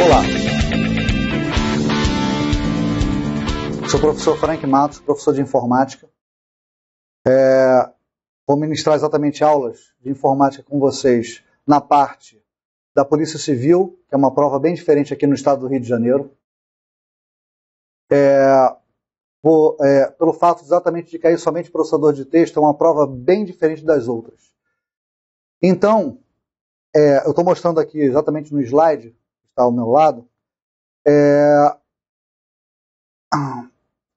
Olá, sou o professor Frank Matos, professor de informática. Vou ministrar exatamente aulas de informática com vocês na parte da Polícia Civil, que é uma prova bem diferente aqui no estado do Rio de Janeiro. Pelo fato exatamente de cair somente processador de texto, é uma prova bem diferente das outras. Então, eu estou mostrando aqui exatamente no slide, que está ao meu lado,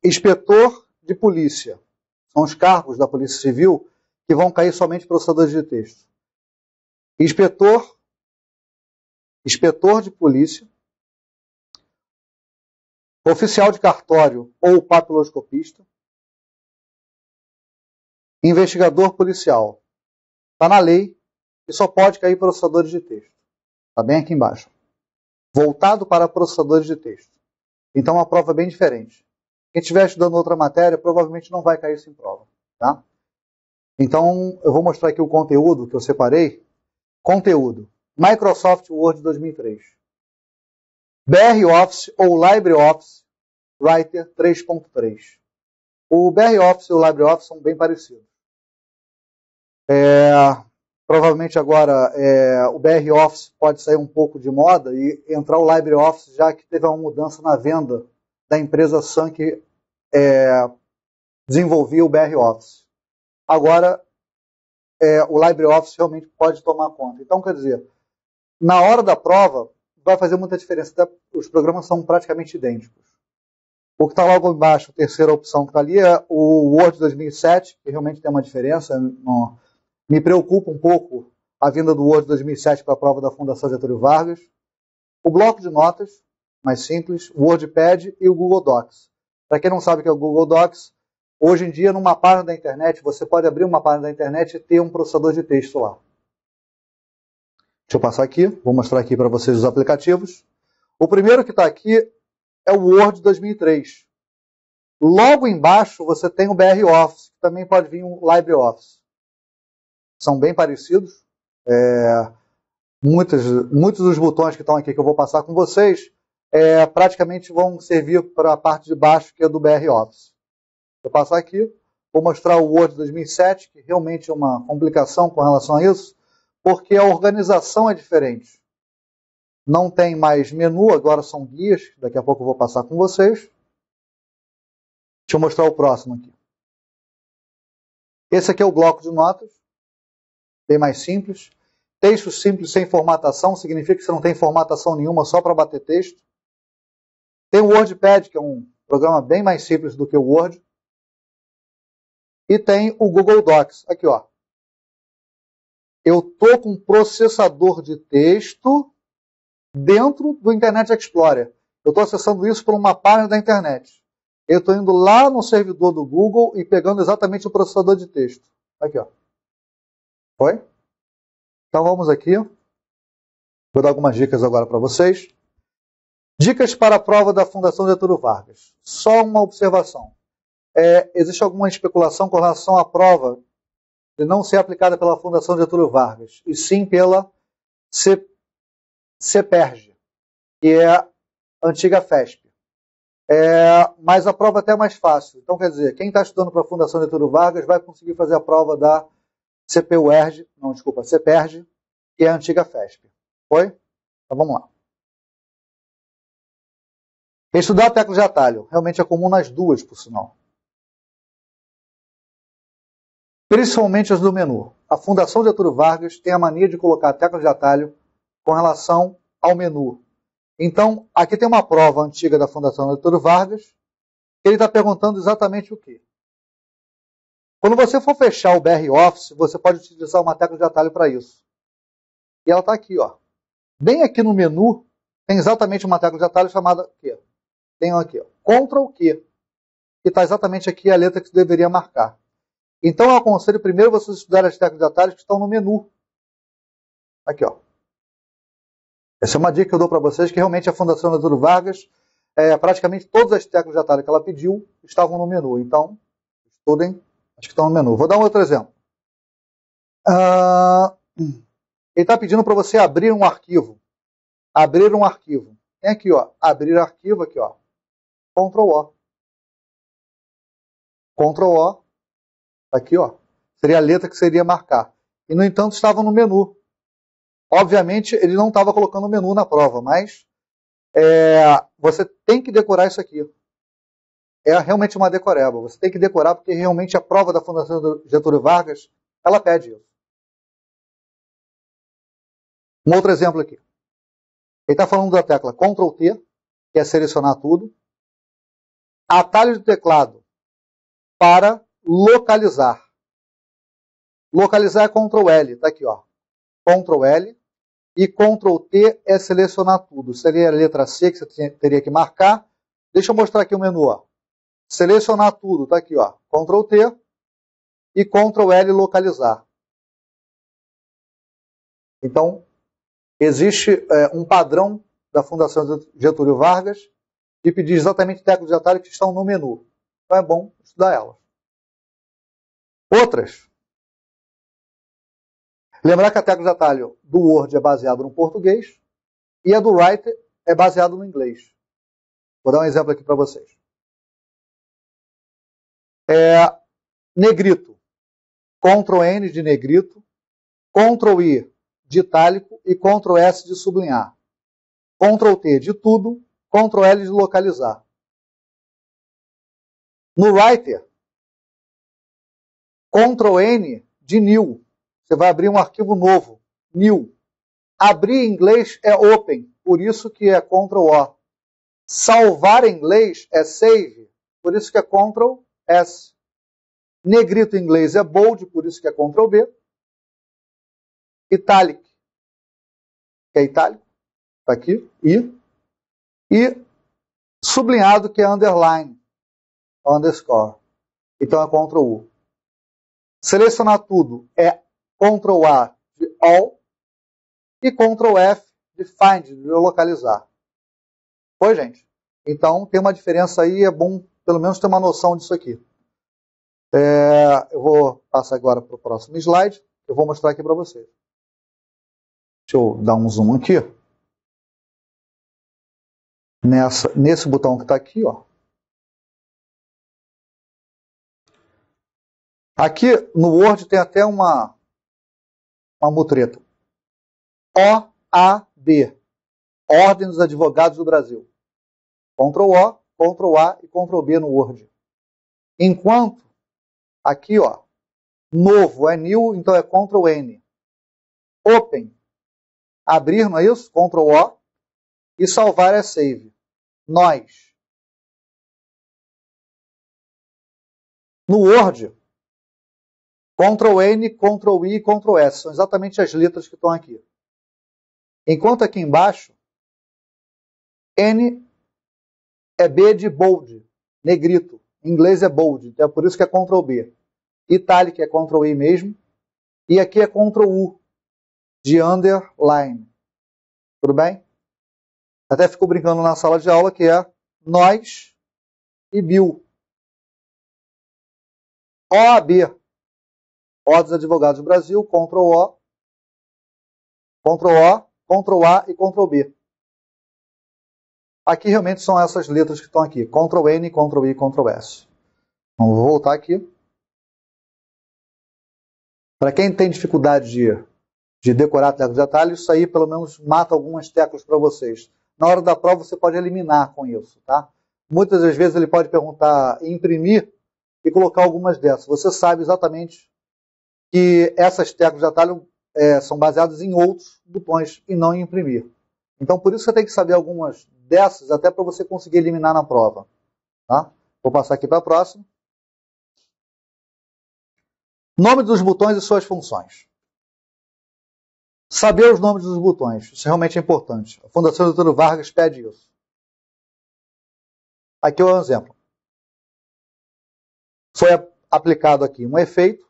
inspetor de polícia. São os cargos da Polícia Civil que vão cair somente processadores de texto. Inspetor de polícia, oficial de cartório ou papiloscopista, investigador policial. Está na lei e só pode cair processadores de texto. Está bem aqui embaixo. Voltado para processadores de texto. Então é uma prova bem diferente. Quem estiver estudando outra matéria provavelmente não vai cair isso em prova. Tá? Então eu vou mostrar aqui o conteúdo que eu separei. Conteúdo. Microsoft Word 2003. BR Office ou LibreOffice Writer 3.3. O BR Office e o LibreOffice são bem parecidos. Provavelmente agora o BR Office pode sair um pouco de moda e entrar o LibreOffice, já que teve uma mudança na venda da empresa Sun que desenvolvia o BR Office. Agora o LibreOffice realmente pode tomar conta. Então, quer dizer, na hora da prova vai fazer muita diferença. Os programas são praticamente idênticos. O que está logo embaixo, a terceira opção que está ali, é o Word 2007, que realmente tem uma diferença. Me preocupa um pouco a vinda do Word 2007 para a prova da Fundação Getúlio Vargas. O bloco de notas, mais simples, o WordPad e o Google Docs. Para quem não sabe o que é o Google Docs, hoje em dia, numa página da internet, você pode abrir uma página da internet e ter um processador de texto lá. Deixa eu passar aqui, vou mostrar aqui para vocês os aplicativos. O primeiro que está aqui é o Word 2003. Logo embaixo você tem o BR Office, que também pode vir um LibreOffice. São bem parecidos. Muitos dos botões que estão aqui que eu vou passar com vocês praticamente vão servir para a parte de baixo, que é do BR Office. Vou passar aqui, vou mostrar o Word 2007, que realmente é uma complicação com relação a isso, porque a organização é diferente. Não tem mais menu, agora são guias, daqui a pouco eu vou passar com vocês. Deixa eu mostrar o próximo aqui. Esse aqui é o bloco de notas, bem mais simples. Texto simples sem formatação, significa que você não tem formatação nenhuma, só para bater texto. Tem o WordPad, que é um programa bem mais simples do que o Word. E tem o Google Docs, aqui ó. Eu estou com um processador de texto dentro do Internet Explorer. Eu estou acessando isso por uma página da internet. Eu estou indo lá no servidor do Google e pegando exatamente o processador de texto. Aqui, ó. Foi? Então vamos aqui. Vou dar algumas dicas agora para vocês. Dicas para a prova da Fundação Getúlio Vargas. Só uma observação. Existe alguma especulação com relação à prova de não ser aplicada pela Fundação Getúlio Vargas, e sim pela CEPERJ, que é a antiga FESP. Mas a prova é até mais fácil. Então, quer dizer, quem está estudando para a Fundação Getúlio Vargas vai conseguir fazer a prova da CEPERJ, que é a antiga FESP. Foi? Então, vamos lá. Estudar teclas de atalho. Realmente é comum nas duas, por sinal. Principalmente as do menu. A Fundação Getúlio Vargas tem a mania de colocar teclas de atalho com relação ao menu. Então, aqui tem uma prova antiga da Fundação Getúlio Vargas, que ele está perguntando exatamente o quê? Quando você for fechar o BR Office, você pode utilizar uma tecla de atalho para isso. E ela está aqui, ó. Bem aqui no menu, tem exatamente uma tecla de atalho chamada Q. Tem aqui, ó, Ctrl Q, que está exatamente aqui a letra que você deveria marcar. Então eu aconselho primeiro vocês estudarem as teclas de atalho que estão no menu. Aqui, ó. Essa é uma dica que eu dou para vocês, que realmente a Fundação Getúlio Vargas, praticamente todas as teclas de atalho que ela pediu estavam no menu. Então, estudem as que estão no menu. Vou dar um outro exemplo. Ele está pedindo para você abrir um arquivo. Abrir um arquivo. Tem aqui, ó, abrir arquivo, aqui, ó, Ctrl O. Ctrl O, aqui, ó, seria a letra que seria marcar. E, no entanto, estava no menu. Obviamente, ele não estava colocando o menu na prova, mas você tem que decorar isso aqui. É realmente uma decoreba. Você tem que decorar porque realmente a prova da Fundação Getúlio Vargas, ela pede isso. Um outro exemplo aqui. Ele está falando da tecla Ctrl T, que é selecionar tudo. Atalho de teclado para localizar. Localizar é Ctrl L, está aqui, ó. Ctrl L e Ctrl T é selecionar tudo. Seria a letra C que você teria que marcar. Deixa eu mostrar aqui o menu, ó. Selecionar tudo, está aqui, ó. Ctrl T e Ctrl L localizar. Então, existe um padrão da Fundação Getúlio Vargas de pedir exatamente teclas de atalho que estão no menu. Então é bom estudar elas. Outras. Lembrar que a tecla de atalho do Word é baseada no português e a do Writer é baseada no inglês. Vou dar um exemplo aqui para vocês. Negrito. Ctrl N de negrito, Ctrl I de itálico e Ctrl S de sublinhar. Ctrl T de tudo, Ctrl L de localizar. No Writer, Ctrl N de new. Você vai abrir um arquivo novo, new. Abrir em inglês é open, por isso que é Ctrl O. Salvar em inglês é save, por isso que é Ctrl S. Negrito em inglês é bold, por isso que é Ctrl B. Italic, que é itálico, está aqui, e sublinhado, que é underline, underscore. Então é Ctrl U. Selecionar tudo é Ctrl A de all e Ctrl F de find, de localizar. Foi, gente? Então tem uma diferença aí, é bom pelo menos ter uma noção disso aqui. Eu vou passar agora para o próximo slide, eu vou mostrar aqui para vocês. Deixa eu dar um zoom aqui. Nesse botão que está aqui, ó. Aqui no Word tem até uma mutreta. OAB. Ordem dos Advogados do Brasil. Ctrl O, Ctrl A e Ctrl B no Word. Enquanto aqui, ó, novo é new, então é Ctrl N. Open, abrir, não é isso? Ctrl O. E salvar é save. Nós. No Word, Ctrl N, Ctrl I e Ctrl S. São exatamente as letras que estão aqui. Enquanto aqui embaixo, N é B de bold, negrito. Em inglês é bold, então é por isso que é Ctrl B. Italic é Ctrl I mesmo. E aqui é Ctrl U, de underline. Tudo bem? Até ficou brincando na sala de aula que é nós e Bill. OAB. Ordem dos Advogados do Brasil, Ctrl O, Ctrl A e Ctrl B. Aqui realmente são essas letras que estão aqui. Ctrl N, Ctrl I, Ctrl S. Então, vou voltar aqui. Para quem tem dificuldade de decorar teclas de atalho, isso aí pelo menos mata algumas teclas para vocês. Na hora da prova você pode eliminar com isso, tá? Muitas das vezes ele pode perguntar imprimir e colocar algumas dessas. Você sabe exatamente que essas teclas de atalho são baseadas em outros botões e não em imprimir. Então por isso você tem que saber algumas dessas até para você conseguir eliminar na prova. Tá? Vou passar aqui para a próxima. Nome dos botões e suas funções. Saber os nomes dos botões, isso realmente é importante. A Fundação Getúlio Vargas pede isso. Aqui é um exemplo. Foi aplicado aqui um efeito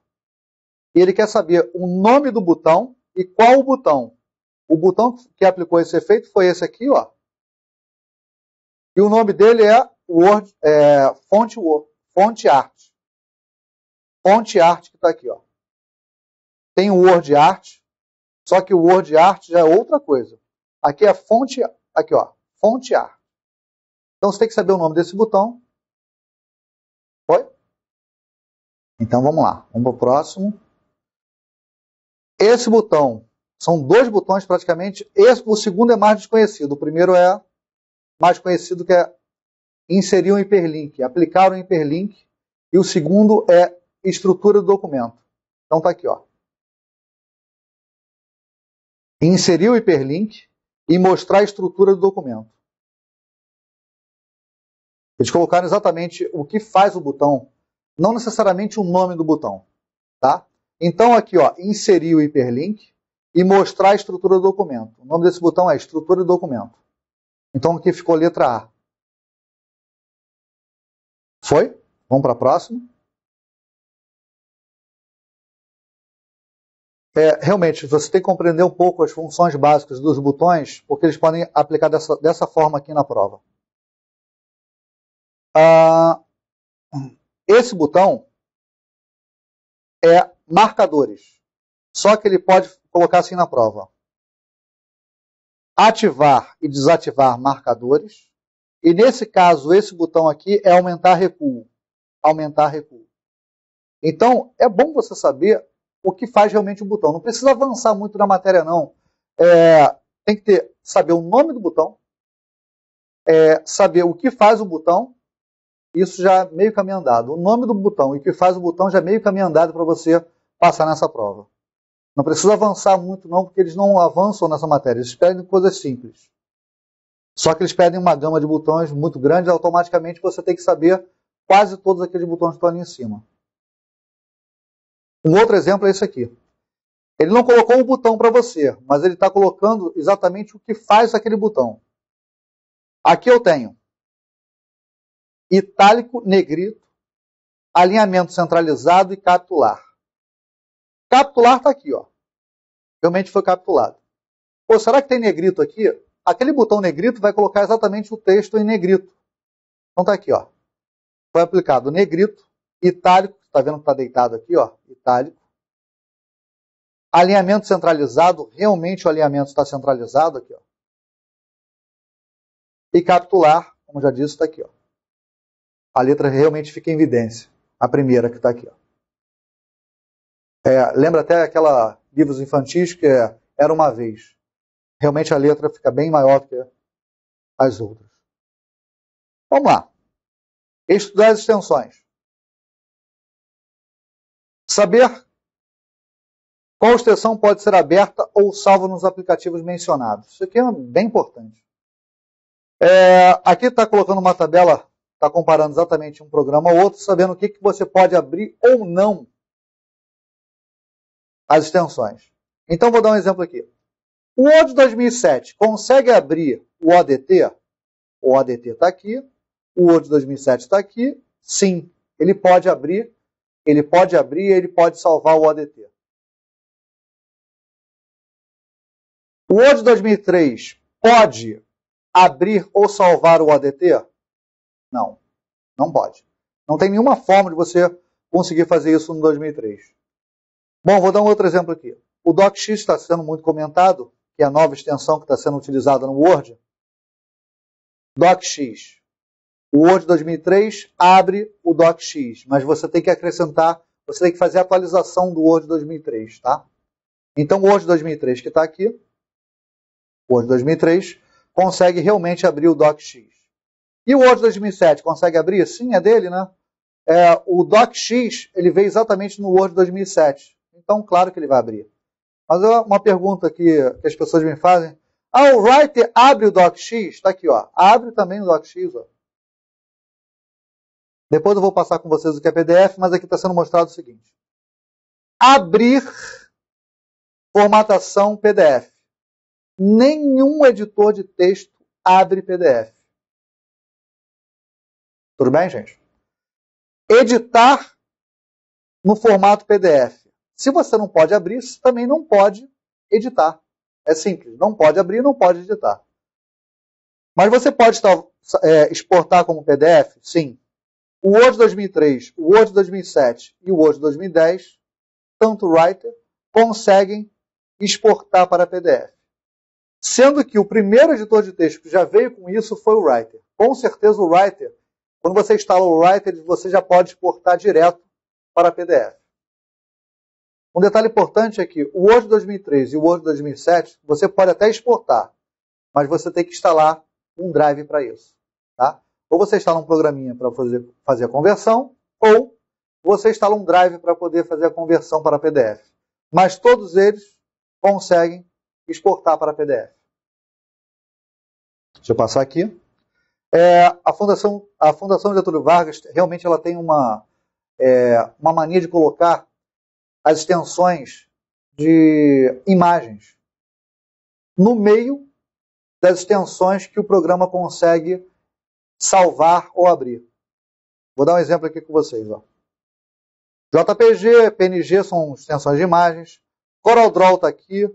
e ele quer saber o nome do botão e qual o botão. O botão que aplicou esse efeito foi esse aqui, ó. E o nome dele é Fonte Art. Fonte Art que está aqui, ó. Tem o Word Art, só que o Word Art já é outra coisa. Aqui é fonte, aqui ó, fontear. Então você tem que saber o nome desse botão. Foi? Então vamos lá, vamos para o próximo. Esse botão, são dois botões praticamente, o segundo é mais desconhecido. O primeiro é mais conhecido, que é inserir um hiperlink, aplicar um hiperlink, e o segundo é estrutura do documento. Então está aqui, ó. Inserir o hiperlink e mostrar a estrutura do documento. Eles colocaram exatamente o que faz o botão, não necessariamente o nome do botão, tá? Então aqui, ó, inserir o hiperlink e mostrar a estrutura do documento. O nome desse botão é estrutura do documento. Então aqui ficou letra A. Foi? Vamos para a próxima. Realmente, você tem que compreender um pouco as funções básicas dos botões, porque eles podem aplicar dessa forma aqui na prova. Esse botão é marcadores. Só que ele pode colocar assim na prova. Ativar e desativar marcadores. E nesse caso, esse botão aqui é aumentar recuo. Aumentar recuo. Então, é bom você saber o que faz realmente o botão. Não precisa avançar muito na matéria, não. Tem que saber o nome do botão, saber o que faz o botão, isso já é meio caminho andado. O nome do botão e o que faz o botão já é meio caminho andado para você passar nessa prova. Não precisa avançar muito, não, porque eles não avançam nessa matéria. Eles pedem coisas simples. Só que eles pedem uma gama de botões muito grande, automaticamente você tem que saber quase todos aqueles botões que estão ali em cima. Um outro exemplo é esse aqui. Ele não colocou o botão para você, mas ele está colocando exatamente o que faz aquele botão. Aqui eu tenho itálico, negrito, alinhamento centralizado e capitular. Capitular está aqui, ó. Realmente foi capitulado. Pô, será que tem negrito aqui? Aquele botão negrito vai colocar exatamente o texto em negrito. Então está aqui, ó. Foi aplicado negrito, itálico, está vendo que está deitado aqui, ó, itálico. Alinhamento centralizado, realmente o alinhamento está centralizado aqui, ó. E capitular, como já disse, está aqui, ó. A letra realmente fica em evidência. A primeira que está aqui, ó. Lembra até aquela livros infantis que Era Uma Vez. Realmente a letra fica bem maior do que as outras. Vamos lá. Estudar as extensões. Saber qual extensão pode ser aberta ou salva nos aplicativos mencionados. Isso aqui é bem importante. Aqui está colocando uma tabela, está comparando exatamente um programa ao outro, sabendo o que você pode abrir ou não as extensões. Então vou dar um exemplo aqui. O Word 2007 consegue abrir o ODT? O ODT está aqui. O Word 2007 está aqui. Sim, ele pode abrir. Ele pode salvar o ODT. O Word 2003 pode abrir ou salvar o ODT? Não, não pode. Não tem nenhuma forma de você conseguir fazer isso no 2003. Bom, vou dar um outro exemplo aqui. O DocX está sendo muito comentado, que é a nova extensão que está sendo utilizada no Word. DocX. O Word 2003 abre o DocX, mas você tem que acrescentar, você tem que fazer a atualização do Word 2003, tá? Então o Word 2003 que está aqui, o Word 2003, consegue realmente abrir o DocX. E o Word 2007 consegue abrir? Sim, é dele, né? O DocX, ele veio exatamente no Word 2007. Então, claro que ele vai abrir. Mas uma pergunta que as pessoas me fazem. O Writer abre o DocX? Está aqui, ó. Abre também o DocX, ó. Depois eu vou passar com vocês o que é PDF, mas aqui está sendo mostrado o seguinte. Abrir formatação PDF. Nenhum editor de texto abre PDF. Tudo bem, gente? Editar no formato PDF. Se você não pode abrir, você também não pode editar. É simples. Não pode abrir, não pode editar. Mas você pode exportar como PDF? Sim. O Word 2003, o Word 2007 e o Word 2010, tanto o Writer, conseguem exportar para PDF. Sendo que o primeiro editor de texto que já veio com isso foi o Writer. Com certeza o Writer, quando você instala o Writer, você já pode exportar direto para PDF. Um detalhe importante é que o Word 2003 e o Word 2007, você pode até exportar, mas você tem que instalar um drive para isso. Tá? Ou você instala um programinha para fazer a conversão, ou você instala um drive para poder fazer a conversão para PDF. Mas todos eles conseguem exportar para PDF. Deixa eu passar aqui. A Fundação Getúlio Vargas, realmente ela tem uma mania de colocar as extensões de imagens no meio das extensões que o programa consegue salvar ou abrir. Vou dar um exemplo aqui com vocês. Ó. JPG, PNG são extensões de imagens, CorelDRAW está aqui,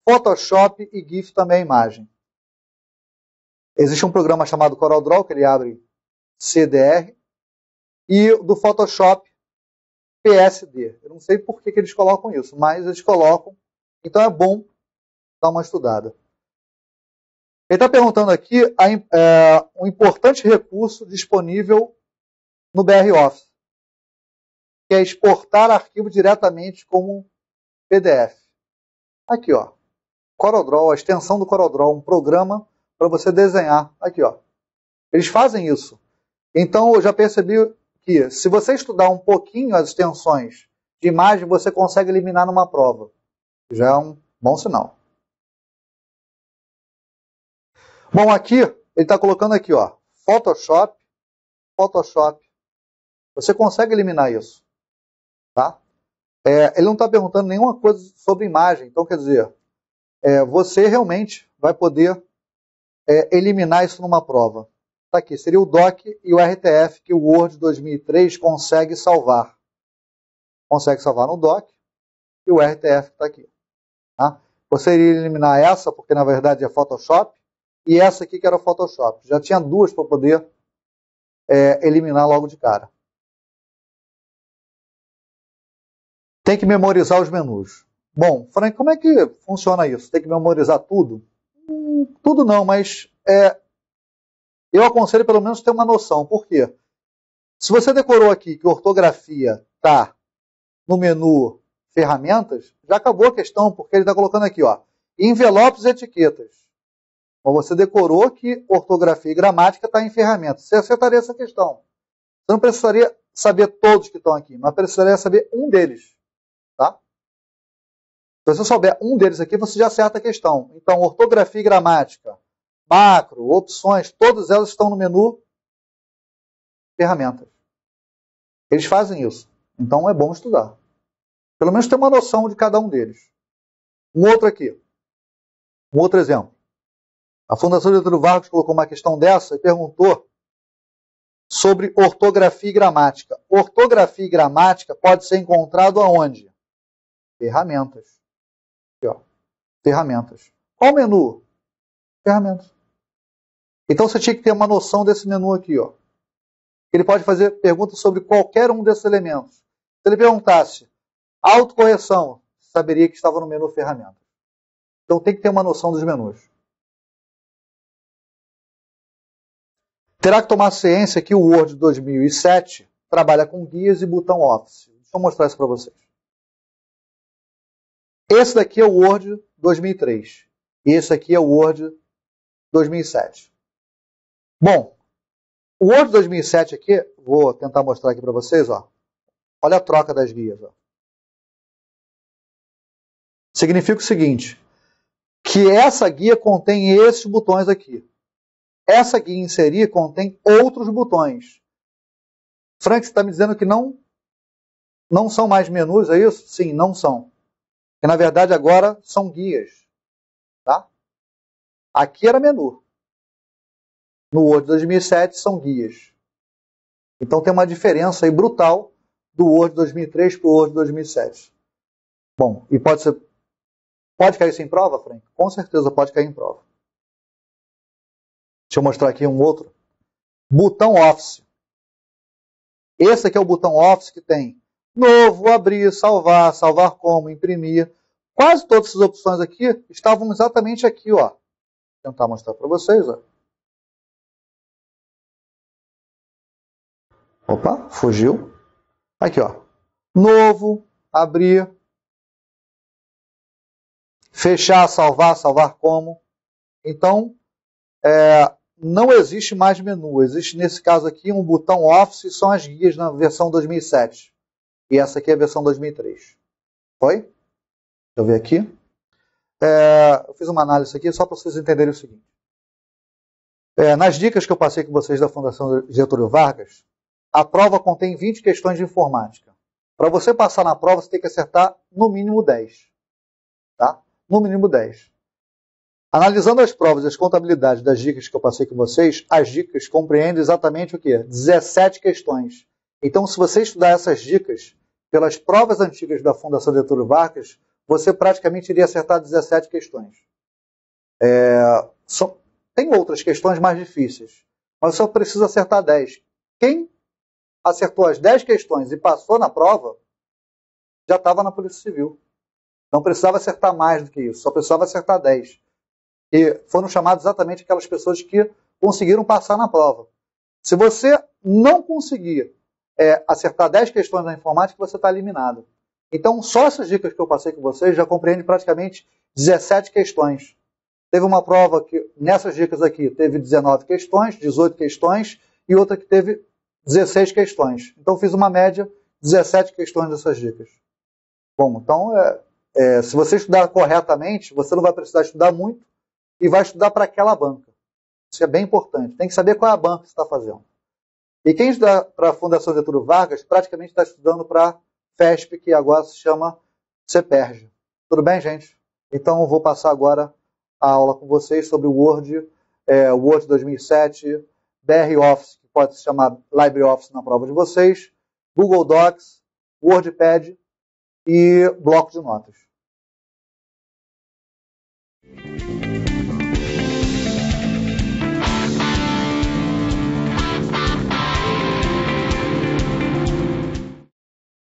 Photoshop e GIF também é imagem. Existe um programa chamado CorelDRAW, que ele abre CDR, e do Photoshop PSD. Eu não sei por que eles colocam isso, mas eles colocam, então é bom dar uma estudada. Ele está perguntando aqui um importante recurso disponível no BROffice, que é exportar arquivo diretamente como PDF. Aqui, ó, CorelDRAW, a extensão do CorelDRAW, um programa para você desenhar. Aqui, ó. Eles fazem isso. Então, eu já percebi que se você estudar um pouquinho as extensões de imagem, você consegue eliminar numa prova. Já é um bom sinal. Bom, aqui, ele está colocando aqui, ó, Photoshop. Você consegue eliminar isso. Tá? Ele não está perguntando nenhuma coisa sobre imagem. Então, quer dizer, você realmente vai poder eliminar isso numa prova. Está aqui, seria o DOC e o RTF que o Word 2003 consegue salvar. Consegue salvar no DOC e o RTF está aqui. Tá? Você iria eliminar essa, porque na verdade é Photoshop, e essa aqui que era Photoshop. Já tinha duas para poder eliminar logo de cara. Tem que memorizar os menus. Bom, Frank, como é que funciona isso? Tem que memorizar tudo? Tudo não, mas eu aconselho pelo menos ter uma noção. Por quê? Se você decorou aqui que ortografia está no menu ferramentas, já acabou a questão, porque ele está colocando aqui, ó, envelopes e etiquetas. Então você decorou que ortografia e gramática está em ferramentas. Você acertaria essa questão. Você não precisaria saber todos que estão aqui, mas precisaria saber um deles. Tá? Se você souber um deles aqui, você já acerta a questão. Então, ortografia e gramática, macro, opções, todas elas estão no menu ferramentas. Eles fazem isso. Então, é bom estudar. Pelo menos ter uma noção de cada um deles. Um outro aqui. Um outro exemplo. A Fundação Getúlio Vargas colocou uma questão dessa e perguntou sobre ortografia e gramática. Ortografia e gramática pode ser encontrado aonde? Ferramentas. Aqui, ó. Ferramentas. Qual o menu? Ferramentas. Então você tinha que ter uma noção desse menu aqui, ó. Ele pode fazer perguntas sobre qualquer um desses elementos. Se ele perguntasse autocorreção, você saberia que estava no menu ferramentas. Então tem que ter uma noção dos menus. Terá que tomar ciência que o Word 2007 trabalha com guias e botão Office. Deixa eu mostrar isso para vocês. Esse daqui é o Word 2003. E esse aqui é o Word 2007. Bom, o Word 2007 aqui, vou tentar mostrar aqui para vocês, ó. Olha a troca das guias, ó. Significa o seguinte, que essa guia contém esses botões aqui. Essa guia inserir contém outros botões. Frank, você está me dizendo que não são mais menus, é isso? Sim, não são. Porque, na verdade, agora são guias. Tá? Aqui era menu. No Word 2007 são guias. Então tem uma diferença aí brutal do Word 2003 para o Word 2007. Bom, e pode cair isso em prova, Frank? Com certeza pode cair em prova. Deixa eu mostrar aqui um outro. Botão Office. Esse aqui é o botão Office que tem novo, abrir, salvar, salvar como, imprimir. Quase todas essas opções aqui estavam exatamente aqui, ó. tentar mostrar para vocês. Ó. Opa, fugiu. Aqui, ó. Novo, abrir, fechar, salvar como. Então, não existe mais menu. Existe, nesse caso aqui, um botão Office, e são as guias na versão 2007. E essa aqui é a versão 2003. Foi? Deixa eu ver aqui. Eu fiz uma análise aqui só para vocês entenderem o seguinte. Nas dicas que eu passei com vocês da Fundação Getúlio Vargas, a prova contém 20 questões de informática. Para você passar na prova, você tem que acertar no mínimo 10. Tá? No mínimo 10. Analisando as provas e as contabilidades das dicas que eu passei com vocês, as dicas compreendem exatamente o quê? 17 questões. Então, se você estudar essas dicas pelas provas antigas da Fundação Getúlio Vargas, você praticamente iria acertar 17 questões. Tem outras questões mais difíceis, mas só precisa acertar 10. Quem acertou as 10 questões e passou na prova, já estava na Polícia Civil. Não precisava acertar mais do que isso, só precisava acertar 10. E foram chamadas exatamente aquelas pessoas que conseguiram passar na prova. Se você não conseguir acertar 10 questões na informática, você está eliminado. Então, só essas dicas que eu passei com vocês já compreendem praticamente 17 questões. Teve uma prova que, nessas dicas aqui, teve 19 questões, 18 questões, e outra que teve 16 questões. Então, fiz uma média, 17 questões dessas dicas. Bom, então, se você estudar corretamente, você não vai precisar estudar muito e vai estudar para aquela banca. Isso é bem importante. Tem que saber qual é a banca que você está fazendo. E quem estuda para a Fundação Getúlio Vargas, praticamente está estudando para a FESP, que agora se chama CEPERJ. Tudo bem, gente? Então, eu vou passar agora a aula com vocês sobre o Word, Word 2007, BR Office, que pode se chamar LibreOffice na prova de vocês, Google Docs, WordPad e bloco de notas.